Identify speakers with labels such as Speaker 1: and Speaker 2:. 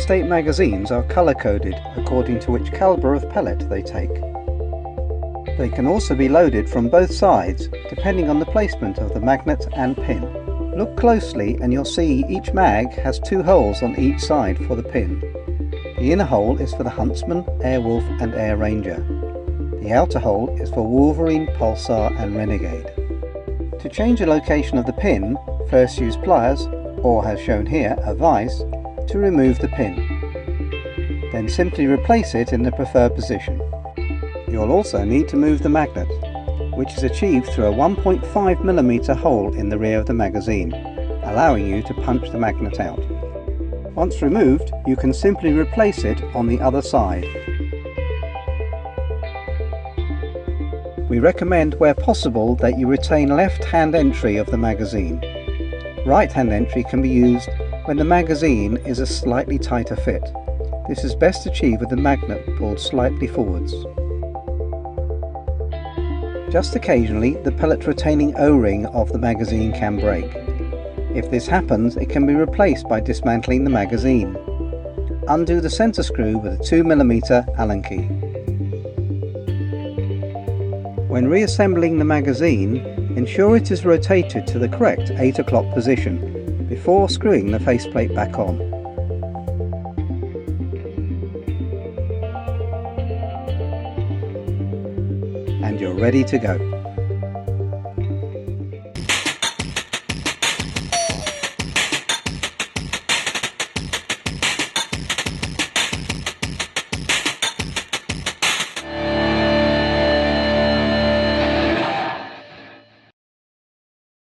Speaker 1: Daystate magazines are colour-coded according to which calibre of pellet they take. They can also be loaded from both sides depending on the placement of the magnet and pin. Look closely and you'll see each mag has 2 holes on each side for the pin. The inner hole is for the Huntsman, Airwolf and Air Ranger. The outer hole is for Wolverine, Pulsar and Renegade. To change the location of the pin, first use pliers, or as shown here, a vise, to remove the pin. Then simply replace it in the preferred position. You'll also need to move the magnet, which is achieved through a 1.5mm hole in the rear of the magazine, allowing you to punch the magnet out. Once removed, you can simply replace it on the other side. We recommend where possible that you retain left-hand entry of the magazine. Right-hand entry can be used when the magazine is a slightly tighter fit. This is best achieved with the magnet pulled slightly forwards. Just occasionally, the pellet retaining O-ring of the magazine can break. If this happens, it can be replaced by dismantling the magazine. Undo the centre screw with a 2mm Allen key. When reassembling the magazine, ensure it is rotated to the correct 8 o'clock position before screwing the faceplate back on. And you're ready to go.